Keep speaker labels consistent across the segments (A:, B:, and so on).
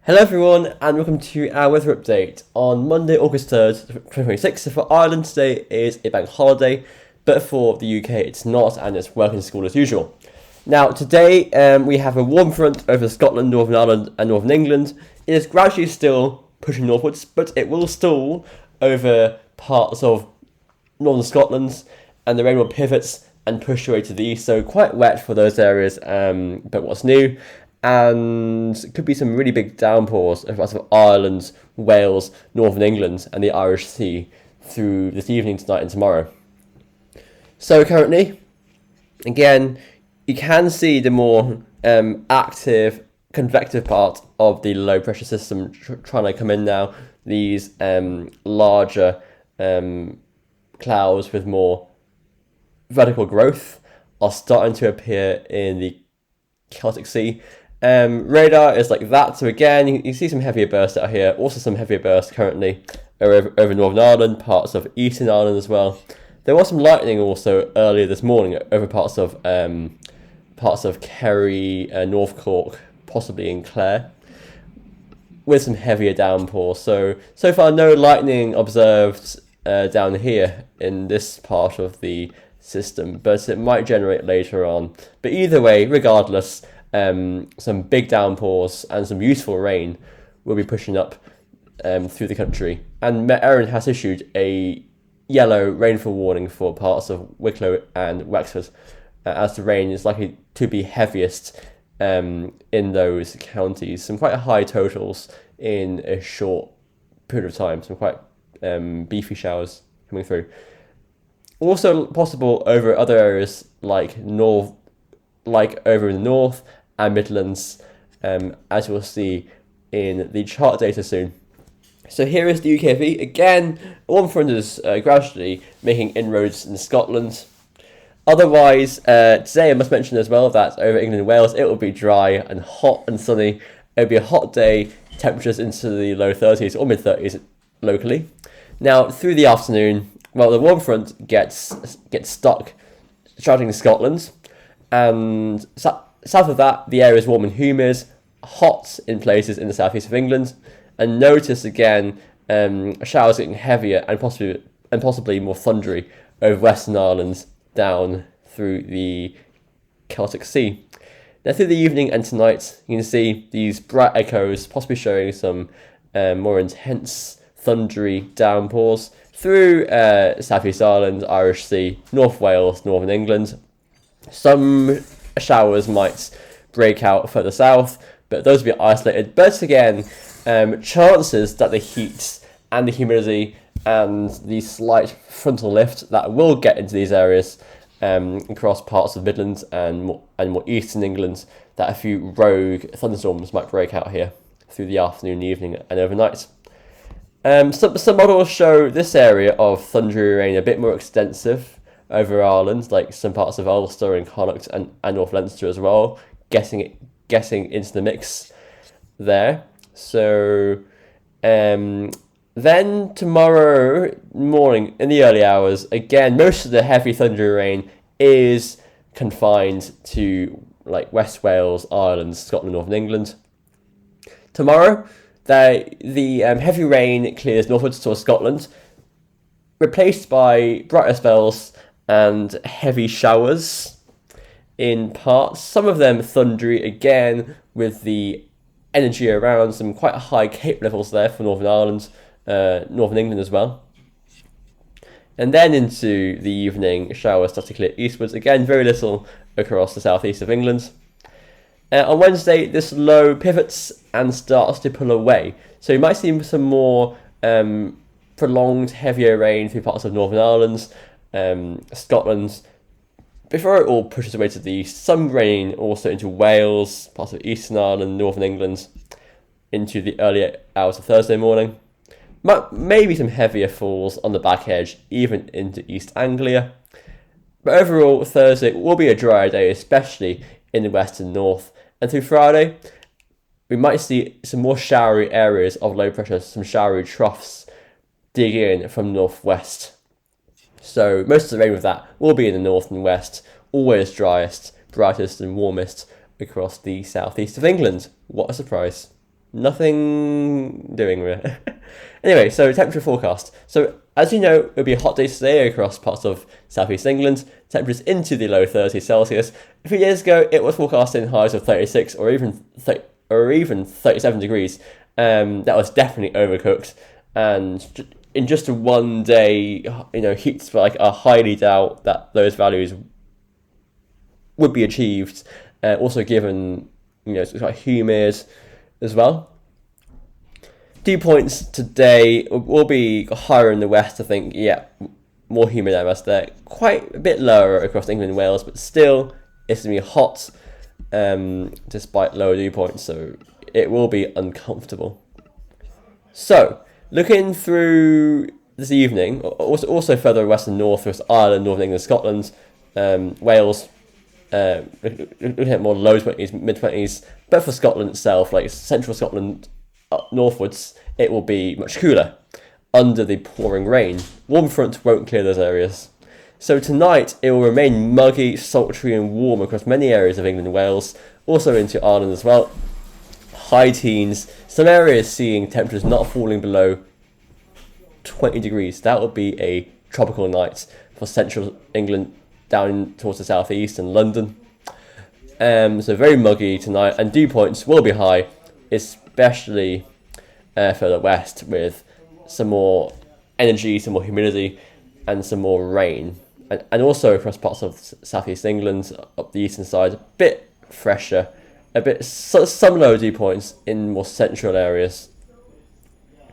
A: Hello everyone and welcome to our weather update on Monday, August 3rd, 2026. So for Ireland today is a bank holiday, but for the UK it's not, and it's working school as usual. Now today we have a warm front over Scotland, Northern Ireland and Northern England. It is gradually still pushing northwards, but it will stall over parts of Northern Scotland, and the rain will pivot and push away to the east, so quite wet for those areas, but what's new? And could be some really big downpours over parts of Ireland, Wales, Northern England and the Irish Sea through this evening, tonight and tomorrow. So currently, again, you can see the more active convective part of the low pressure system trying to come in now. These larger clouds with more vertical growth are starting to appear in the Celtic Sea. Radar is like that, so again you see some heavier bursts out here, also some heavier bursts currently over Northern Ireland, parts of Eastern Ireland as well. There was some lightning also earlier this morning over parts of Kerry, North Cork, possibly in Clare, with some heavier downpours. So far no lightning observed down here in this part of the system, but it might generate later on. But either way, regardless, some big downpours and some useful rain will be pushing up through the country. And Met Éireann has issued a yellow rainfall warning for parts of Wicklow and Wexford, as the rain is likely to be heaviest in those counties. Some quite high totals in a short period of time, some quite beefy showers coming through. Also possible over other areas like over in the north and Midlands, as we'll see in the chart data soon. So here is the UKV. Again, warm front is gradually making inroads in Scotland. Otherwise, today I must mention as well that over England and Wales it will be dry and hot and sunny. It'll be a hot day, temperatures into the low 30s or mid 30s locally. Now through the afternoon, well, the warm front gets stuck starting in Scotland, and south of that the area is warm and humid, hot in places in the southeast of England, and notice again showers getting heavier and possibly more thundery over Western Ireland down through the Celtic Sea. Now through the evening and tonight you can see these bright echoes possibly showing some more intense thundery downpours through Southeast Ireland, Irish Sea, North Wales, Northern England. Some showers might break out further south, but those will be isolated. But again, chances that the heat and the humidity and the slight frontal lift that will get into these areas across parts of Midlands and more eastern England, that a few rogue thunderstorms might break out here through the afternoon, evening and overnight. Some models show this area of thundery rain a bit more extensive over Ireland, like some parts of Ulster and Connacht and North Leinster as well, getting into the mix there. So then tomorrow morning in the early hours, again, most of the heavy thundery rain is confined to like West Wales, Ireland, Scotland, Northern England. Tomorrow, the heavy rain clears northwards towards Scotland, replaced by brighter spells and heavy showers in parts, some of them thundery again, with the energy around, some quite high cape levels there for Northern Ireland, Northern England as well. And then into the evening, showers start to clear eastwards, again very little across the southeast of England. On Wednesday, this low pivots and starts to pull away. So you might see some more prolonged, heavier rain through parts of Northern Ireland, Scotland, before it all pushes away to the east. Some rain also into Wales, parts of Eastern Ireland, Northern England, into the early hours of Thursday morning. Maybe some heavier falls on the back edge, even into East Anglia. But overall, Thursday will be a drier day, especially in the west and north. And through Friday, we might see some more showery areas of low pressure, some showery troughs dig in from northwest. So most of the rain with that will be in the north and west, always driest, brightest and warmest across the southeast of England. What a surprise. Nothing doing with it. Anyway, so temperature forecast. So as you know, it'll be a hot day today across parts of southeast England. Temperatures into the low 30s Celsius. A few years ago, it was forecasting highs of 36 or even 37 degrees. That was definitely overcooked. And in just a one day, heat spike, I highly doubt that those values would be achieved. Also, given it's quite humid as well. Dew points today will be higher in the west, I think. Yeah, more humid than us there. Quite a bit lower across England and Wales, but still, it's going to be hot despite lower dew points, so it will be uncomfortable. So, looking through this evening, also further west and north, across Ireland, Northern England, Scotland, Wales, looking at more low 20s, mid 20s, but for Scotland itself, like central Scotland, up northwards, it will be much cooler under the pouring rain. Warm front won't clear those areas. So tonight it will remain muggy, sultry and warm across many areas of England and Wales, also into Ireland as well. High teens, some areas seeing temperatures not falling below 20 degrees. That will be a tropical night for central England down towards the southeast and London. So very muggy tonight, and dew points will be high, especially further west, with some more energy, some more humidity, and some more rain. And also across parts of southeast England, up the eastern side, a bit fresher, some low dew points in more central areas.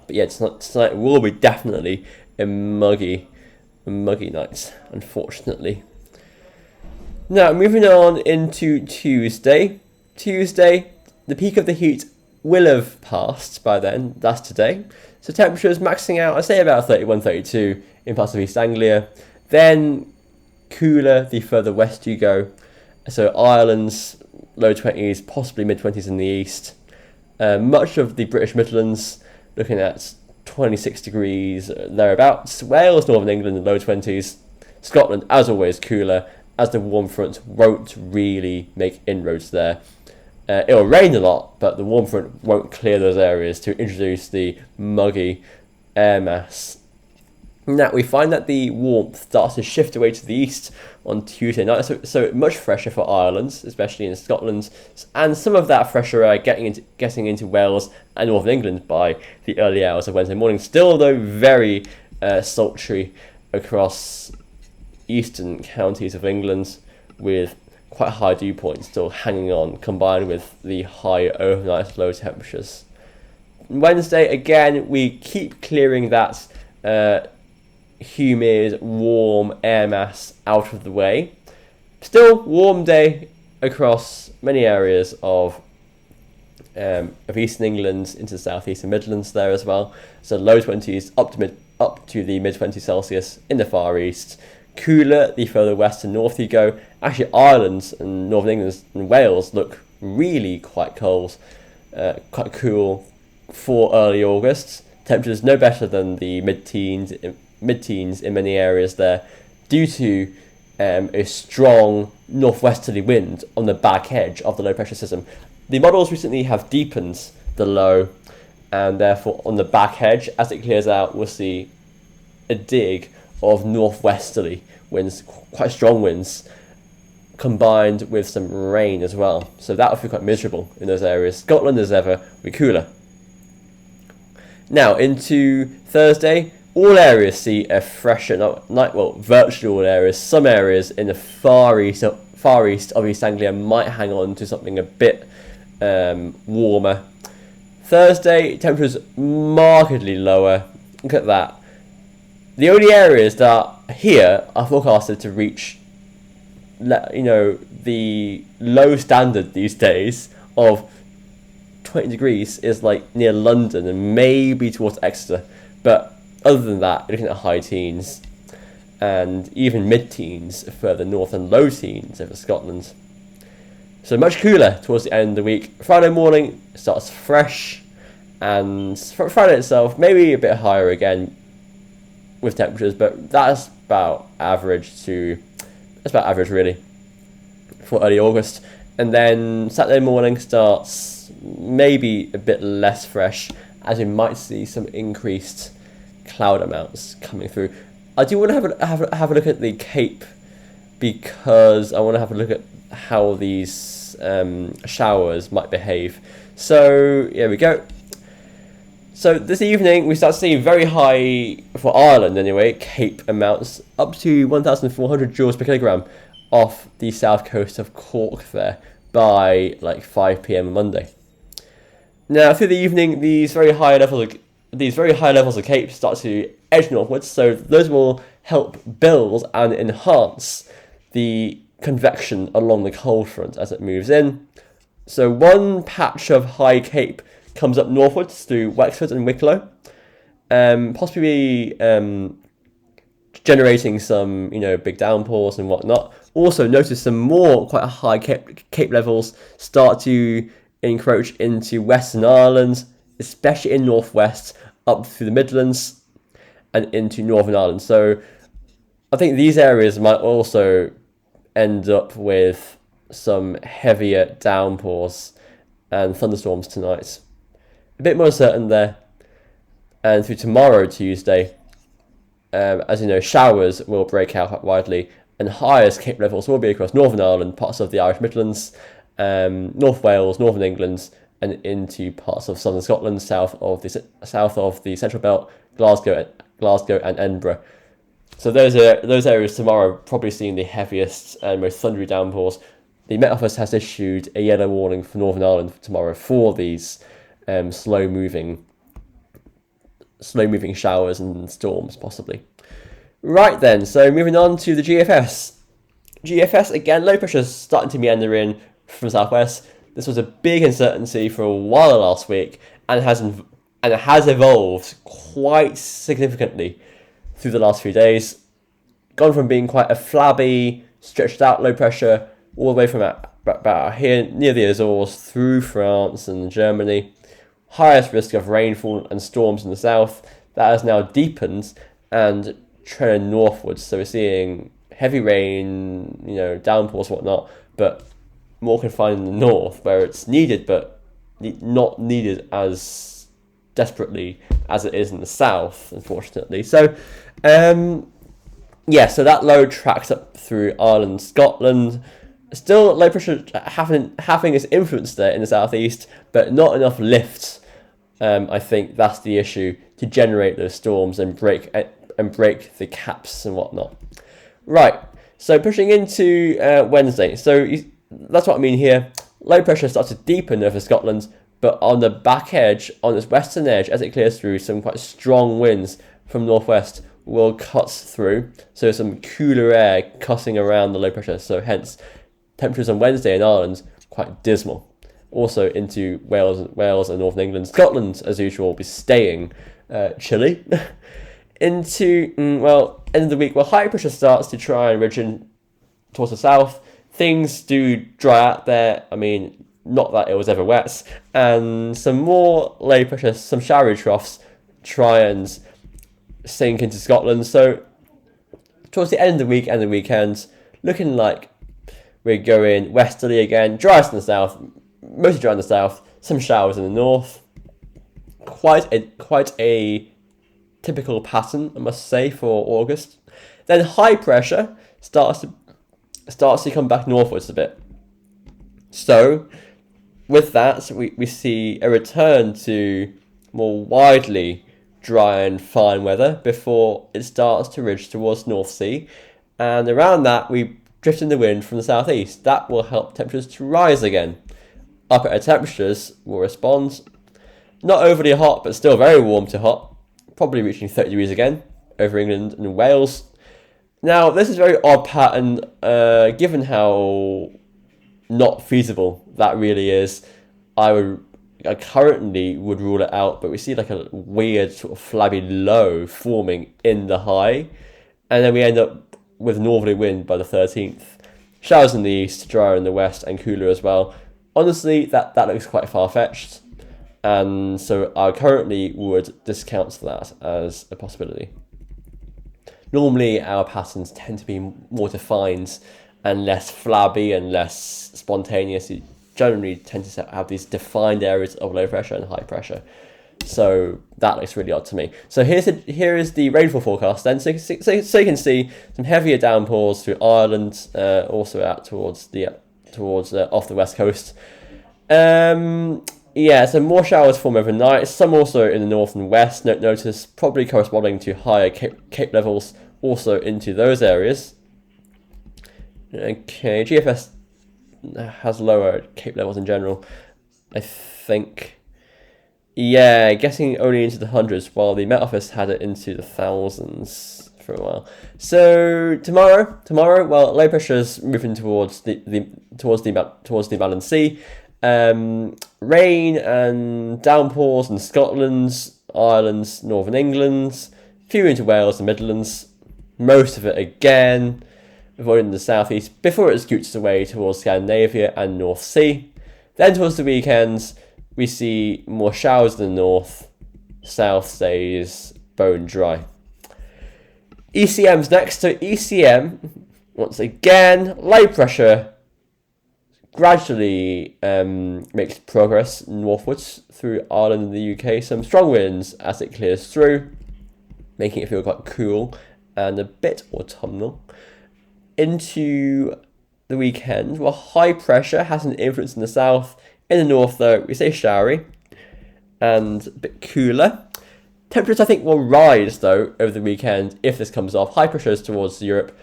A: But yeah, tonight will be definitely a muggy night, unfortunately. Now, moving on into Tuesday. The peak of the heat will have passed by then. That's today. So temperatures maxing out, I'd say about 31, 32 in parts of East Anglia. Then cooler the further west you go. So Ireland's low 20s, possibly mid 20s in the east. Much of the British Midlands looking at 26 degrees thereabouts. Wales, Northern England, low 20s. Scotland, as always, cooler, as the warm front won't really make inroads there. It'll rain a lot, but the warm front won't clear those areas to introduce the muggy air mass. Now, we find that the warmth starts to shift away to the east on Tuesday night, so much fresher for Ireland, especially in Scotland, and some of that fresher air getting into Wales and Northern England by the early hours of Wednesday morning. Still, though, very sultry across eastern counties of England, with quite high dew points still hanging on, combined with the high overnight low temperatures. Wednesday, again, we keep clearing that humid, warm air mass out of the way. Still warm day across many areas of eastern England into the southeast and Midlands there as well. So low 20s up to the mid 20s Celsius in the far east. Cooler the further west and north you go. Actually, Ireland and Northern England and Wales look really quite cold, quite cool for early August. Temperatures no better than the mid-teens in many areas there, due to a strong northwesterly wind on the back edge of the low pressure system. The models recently have deepened the low, and therefore on the back edge, as it clears out, we'll see a dig of northwesterly winds, quite strong winds, combined with some rain as well. So that will feel quite miserable in those areas. Scotland, as ever, will be cooler. Now, into Thursday, all areas see a fresher night. Well, virtually all areas. Some areas in the far east of East Anglia might hang on to something a bit warmer. Thursday, temperatures markedly lower. Look at that. The only areas that here are forecasted to reach, the low standard these days of 20 degrees is like near London and maybe towards Exeter. But other than that, you're looking at high teens and even mid-teens further north and low teens over Scotland. So much cooler towards the end of the week. Friday morning starts fresh, and Friday itself maybe a bit higher again with temperatures, but that's about average really for early August. And then Saturday morning starts maybe a bit less fresh, as we might see some increased cloud amounts coming through. I do want to have a look at the Cape, because I want to have a look at how these showers might behave. So here we go. So this evening we start seeing very high, for Ireland anyway, Cape amounts up to 1,400 joules per kilogram off the south coast of Cork there by like 5 p.m. on Monday. Now through the evening, these very high levels of Cape start to edge northwards, so those will help build and enhance the convection along the cold front as it moves in. So one patch of high Cape comes up northwards through Wexford and Wicklow, possibly generating some, big downpours and whatnot. Also notice some more quite high Cape levels start to encroach into Western Ireland, especially in northwest, up through the Midlands and into Northern Ireland. So I think these areas might also end up with some heavier downpours and thunderstorms tonight. A bit more uncertain there. And through tomorrow, Tuesday, as you know, showers will break out quite widely, and highest Cape levels will be across Northern Ireland, parts of the Irish Midlands, North Wales, Northern England, and into parts of southern Scotland, south of the Central Belt, Glasgow and Edinburgh. So those areas tomorrow probably seeing the heaviest and most thundery downpours. The Met Office has issued a yellow warning for Northern Ireland tomorrow for these slow moving showers and storms possibly. Right then, so moving on to the GFS. GFS again, low pressure starting to meander in from southwest. This was a big uncertainty for a while last week, and it has evolved quite significantly through the last few days. Gone from being quite a flabby, stretched out low pressure all the way from about here near the Azores through France and Germany. Highest risk of rainfall and storms in the south. That has now deepened and trending northwards. So we're seeing heavy rain, downpours, whatnot, but more confined in the north, where it's needed, but not needed as desperately as it is in the south, unfortunately. So, so that low tracks up through Ireland, Scotland. Still low pressure having its influence there in the southeast, but not enough lift. I think that's the issue to generate those storms and break the caps and whatnot. Right, so pushing into Wednesday. So that's what I mean here. Low pressure starts to deepen over Scotland, but on the back edge, on its western edge, as it clears through, some quite strong winds from northwest will cut through. So some cooler air cutting around the low pressure. So hence, temperatures on Wednesday in Ireland quite dismal. Also into Wales and Northern England. Scotland, as usual, will be staying chilly. Into, end of the week, high pressure starts to try and ridge in towards the south. Things do dry out there. I mean, not that it was ever wet. And some more low pressure, some showery troughs try and sink into Scotland. So towards the end of the week and the weekend, looking like we're going westerly again. Driest in the south, mostly dry in the south. Some showers in the north. Quite a typical pattern, I must say, for August. Then high pressure starts to come back northwards a bit. So with that, we see a return to more widely dry and fine weather before it starts to ridge towards North Sea. And around that, we drift in the wind from the southeast. That will help temperatures to rise again. Upper air temperatures will respond. Not overly hot, but still very warm to hot. Probably reaching 30 degrees again over England and Wales. Now, this is a very odd pattern, given how not feasible that really is. I currently would rule it out, but we see like a weird sort of flabby low forming in the high, and then we end up with northerly wind by the 13th. Showers in the east, drier in the west, and cooler as well. Honestly, that looks quite far-fetched, and so I currently would discount that as a possibility. Normally, our patterns tend to be more defined and less flabby and less spontaneous. generally tend to have these defined areas of low pressure and high pressure. So that looks really odd to me. So here is the rainfall forecast then. So you can see some heavier downpours through Ireland, also out towards off the west coast. Yeah, so more showers form overnight. Some also in the north and west. Notice probably corresponding to higher cape levels also into those areas. Okay, GFS has lower cape levels in general, I think. Yeah, guessing only into the hundreds, while the Met Office had it into the thousands for a while. So tomorrow, well, low pressure's moving towards the Inland Sea. Rain and downpours in Scotland, Ireland, Northern England, few into Wales and Midlands. Most of it again avoiding the southeast before it scoots away towards Scandinavia and North Sea. Then towards the weekends, we see more showers in the north. South stays bone dry. ECM's next. So ECM, once again, low pressure gradually makes progress northwards through Ireland and the UK. Some strong winds as it clears through, making it feel quite cool and a bit autumnal. Into the weekend, while high pressure has an influence in the south. In the north, though, we stay showery and a bit cooler. Temperatures, I think, will rise, though, over the weekend if this comes off. High pressures towards Europe.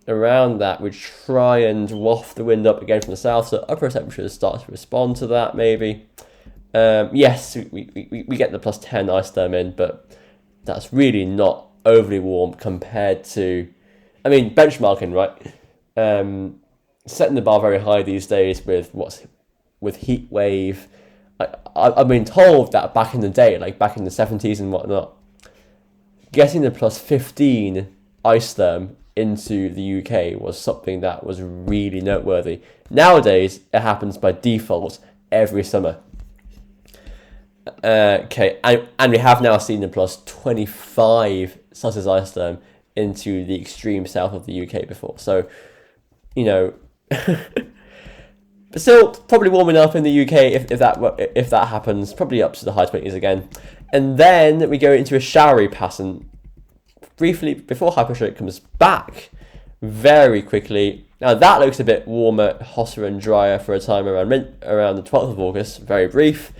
A: Around that, we try and waft the wind up again from the south, so upper temperatures start to respond to that, maybe. Yes, we get the plus 10 isotherm in, but that's really not overly warm compared to, I mean, benchmarking, right? Setting the bar very high these days with heat wave. I've been told that back in the day, like back in the 70s and whatnot, getting the plus 15 isotherm into the UK was something that was really noteworthy. Nowadays, it happens by default every summer. Okay, and we have now seen the plus 25 Celsius isotherm into the extreme south of the UK before. So, you know, but still probably warm enough in the UK if that happens, probably up to the high 20s again. And then we go into a showery pattern briefly before high pressure comes back very quickly. Now that looks a bit warmer, hotter and drier for a time around the 12th of August, very brief.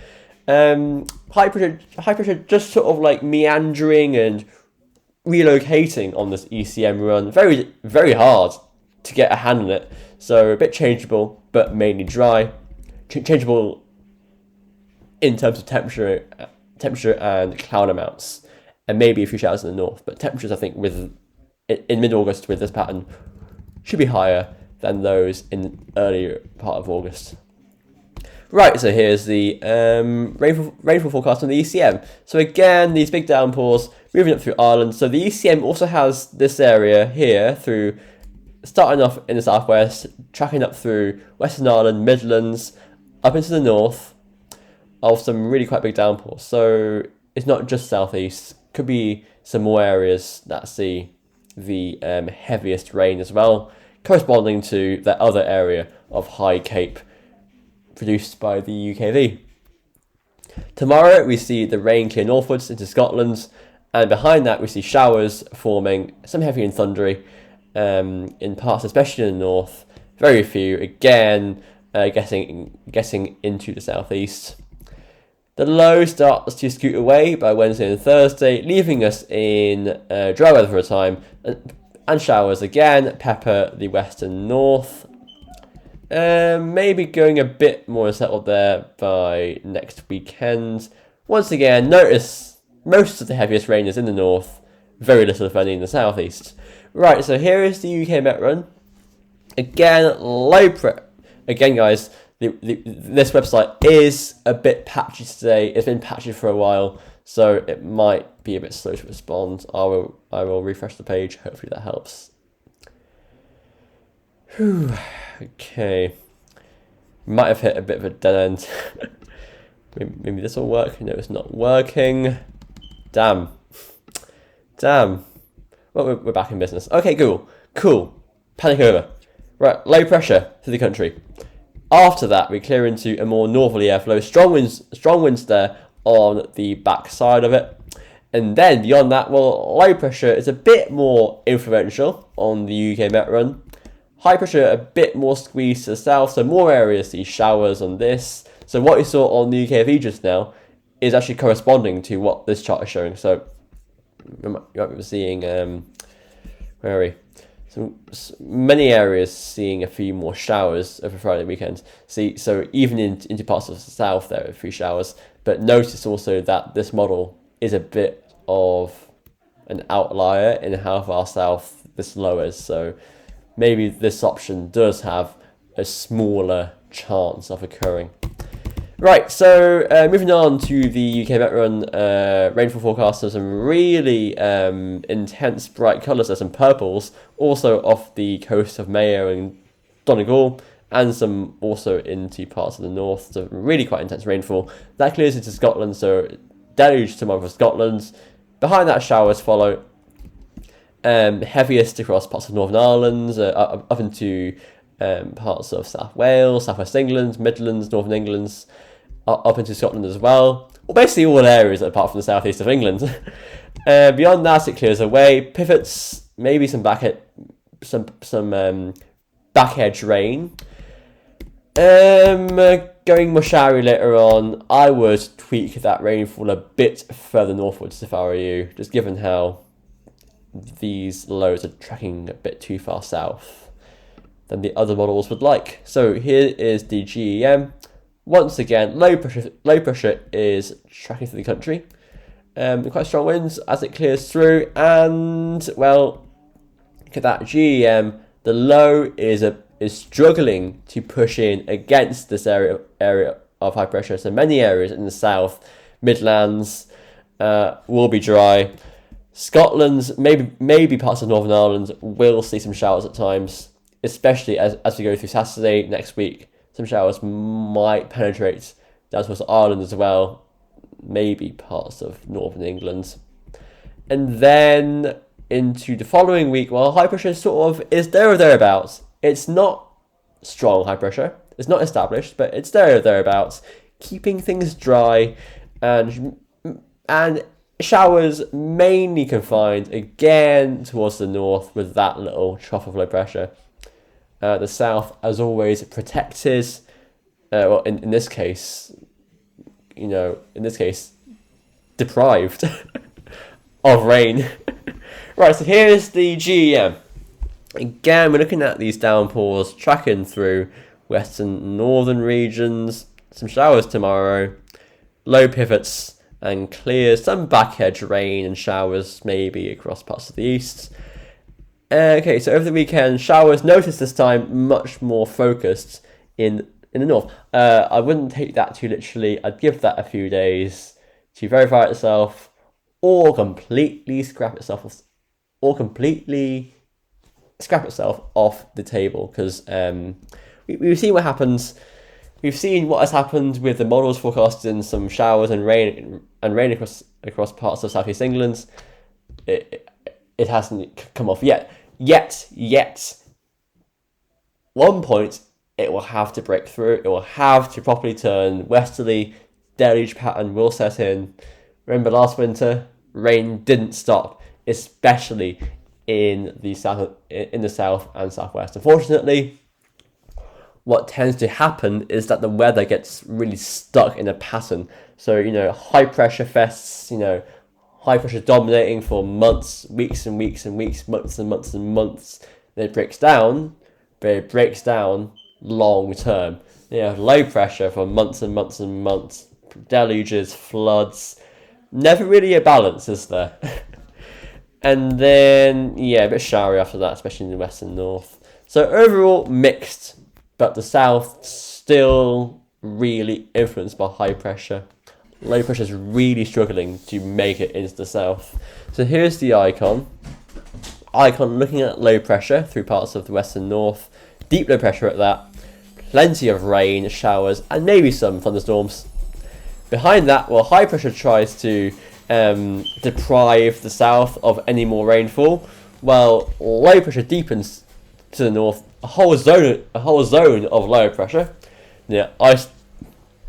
A: High pressure just sort of like meandering and relocating on this ECM run. Very, very hard to get a hand on it. So a bit changeable, but mainly dry. Changeable in terms of temperature and cloud amounts, and maybe a few showers in the north. But temperatures, I think, in mid-August with this pattern should be higher than those in the earlier part of August. Right, so here's the rainfall forecast on the ECM. So again, these big downpours moving up through Ireland. So the ECM also has this area here through, starting off in the southwest, tracking up through Western Ireland, Midlands, up into the north, of some really quite big downpours. So it's not just southeast. Could be some more areas that see the heaviest rain as well, corresponding to that other area of high cape produced by the UKV. Tomorrow we see the rain clear northwards into Scotland, and behind that we see showers forming, some heavy and thundery in parts, especially in the north. Very few, again, getting into the southeast. The low starts to scoot away by Wednesday and Thursday, leaving us in dry weather for a time, and showers again pepper the west and north. Maybe going a bit more settled there by next weekend. Once again, notice most of the heaviest rain is in the north, very little if any in the southeast. Right, so here is the UK Met Run. Again, again, guys, this website is a bit patchy today. It's been patchy for a while, so it might be a bit slow to respond. I will refresh the page. Hopefully that helps. Whew. Okay, might have hit a bit of a dead end. Maybe this will work. No, it's not working. Damn. Well, we're back in business. Okay, cool. Panic over. Right, low pressure through the country. After that, we clear into a more northerly airflow. Strong winds there on the back side of it. And then beyond that, well, low pressure is a bit more influential on the UK Met run. High pressure a bit more squeezed to the south, so more areas see showers on this. So what you saw on the UKV just now is actually corresponding to what this chart is showing. So you might be seeing, where are we? So many areas seeing a few more showers over Friday weekend. See, so even into parts of the south there are a few showers. But notice also that this model is a bit of an outlier in how far south this lowers. So maybe this option does have a smaller chance of occurring. Right, so moving on to the UK Met Run rainfall forecast. There's some really intense bright colours. There's some purples also off the coast of Mayo and Donegal, and some also into parts of the north. So really quite intense rainfall. That clears into Scotland, so deluge tomorrow for Scotland. Behind that, showers follow. Heaviest across parts of Northern Ireland, up into parts of South Wales, South West England, Midlands, Northern England, up into Scotland as well. Well, basically all areas apart from the southeast of England. Beyond that, it clears away. Pivots, maybe some back edge rain. Going more showery later on. I would tweak that rainfall a bit further northwards if I were you, just given how these lows are tracking a bit too far south than the other models would like. So here is the GEM. Once again, low pressure is tracking through the country. Quite strong winds as it clears through, and well, look at that GEM. The low is struggling to push in against this area of high pressure. So many areas in the south, Midlands, will be dry. Scotland, maybe parts of Northern Ireland will see some showers at times, especially as we go through Saturday next week. Some showers might penetrate down towards Ireland as well, maybe parts of Northern England. And then into the following week, well, high pressure is there or thereabouts. It's not strong high pressure, it's not established, but it's there or thereabouts, keeping things dry, and showers mainly confined again towards the north with that little trough of low pressure. The south, as always, protected. Well, in this case, deprived of rain. Right, so here's the GEM. Again, we're looking at these downpours tracking through western and northern regions. Some showers tomorrow, low pivots and clears, some back edge rain and showers maybe across parts of the east. Okay, so over the weekend, showers, notice this time much more focused in the north. I wouldn't take that too literally. I'd give that a few days to verify itself, or completely scrap itself off the table, because we've seen what happens. We've seen what has happened with the models forecasting some showers and rain across parts of southeast England. It hasn't come off yet. One point, it will have to break through. It will have to properly turn westerly. Deluge pattern will set in. Remember last winter, rain didn't stop, especially in the south and southwest. Unfortunately, what tends to happen is that the weather gets really stuck in a pattern. So, high pressure fests, high pressure dominating for months, weeks and weeks and weeks, months and months and months. Then it breaks down, but it breaks down long term. Low pressure for months and months and months, deluges, floods, never really a balance, is there? And then, a bit showery after that, especially in the west and north. So overall, mixed, but the south still really influenced by high pressure. Low pressure is really struggling to make it into the south. So here's the icon looking at low pressure through parts of the west and north. Deep low pressure at that. Plenty of rain, showers, and maybe some thunderstorms. Behind that, well, high pressure tries to deprive the south of any more rainfall, while low pressure deepens to the north. A whole zone of low pressure. yeah,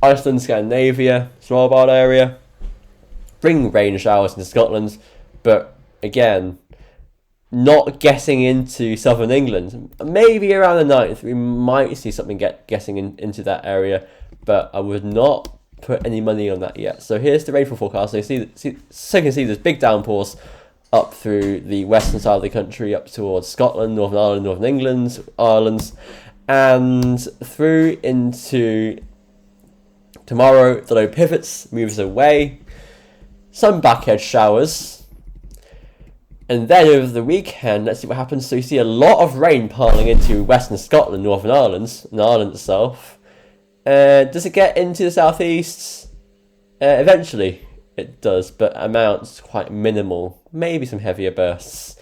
A: Iceland, Scandinavia, Svalbard area. Bring rain showers into Scotland, but again, not getting into southern England. Maybe around the 9th, we might see something getting into that area, but I would not put any money on that yet. So here's the rainfall forecast. So you can see there's big downpours up through the western side of the country, up towards Scotland, Northern Ireland, Northern England, Ireland, and through into tomorrow. The low pivots, moves away, some back-edge showers, and then over the weekend, let's see what happens. So you see a lot of rain piling into western Scotland, Northern Ireland, and Ireland itself. Does it get into the southeast? Eventually it does, but amounts quite minimal. Maybe some heavier bursts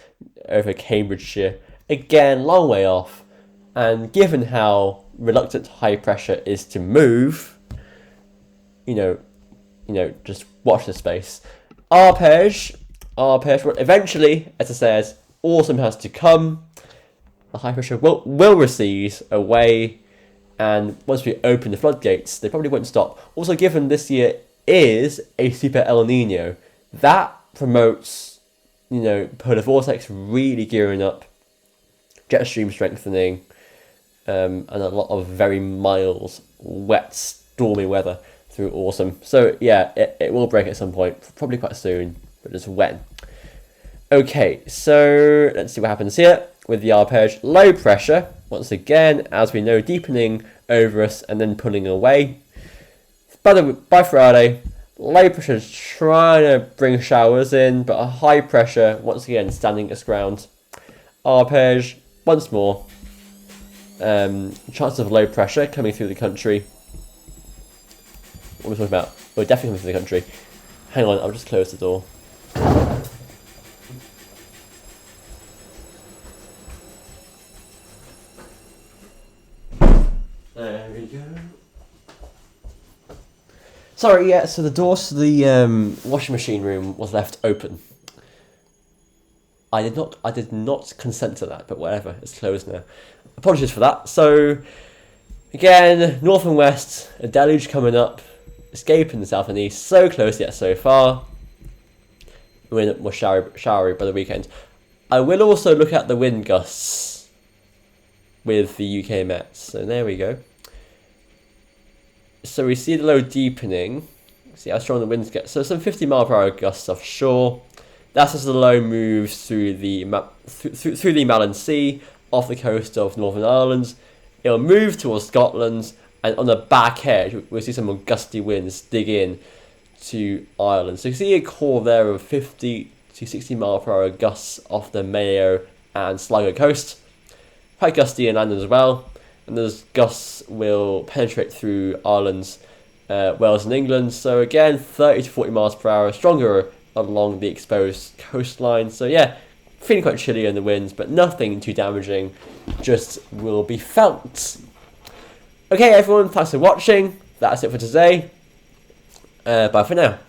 A: over Cambridgeshire. Again, long way off. And given how reluctant high pressure is to move, just watch the space. Arpege. Eventually, as I said, autumn has to come. The high pressure will recede away, and once we open the floodgates, they probably won't stop. Also, given this year is a super El Nino, that promotes, polar vortex really gearing up, jet stream strengthening, and a lot of very mild, wet, stormy weather through autumn. So yeah, it will break at some point, probably quite soon, but just when. Okay, so let's see what happens here with the arpege. Low pressure, once again, as we know, deepening over us and then pulling away. By Friday, low pressure is trying to bring showers in, but a high pressure, once again, standing its ground. Arpege, once more. Chance of low pressure coming through the country. What are we talking about? We're definitely coming through the country. Hang on, I'll just close the door. There we go. Sorry, yeah, so the door to the washing machine room was left open. I did not consent to that, but whatever, it's closed now. Apologies for that. So, again, north and west, a deluge coming up, escaping the south and east, so close yet so far. We're more showery by the weekend. I will also look at the wind gusts with the UK Met. So there we go. So we see the low deepening. See how strong the winds get. So some 50 mile per hour gusts offshore. That's as the low moves through the through the Malin Sea off the coast of Northern Ireland. It'll move towards Scotland, and on the back edge we'll see some more gusty winds dig in to Ireland. So you see a core there of 50 to 60 mile per hour gusts off the Mayo and Sligo coast. Quite gusty inland as well, and those gusts will penetrate through Ireland, Wales and England. So again, 30 to 40 miles per hour, stronger along the exposed coastline. So yeah, feeling quite chilly in the winds, but nothing too damaging, just will be felt. Okay everyone, thanks for watching. That's it for today. Bye for now.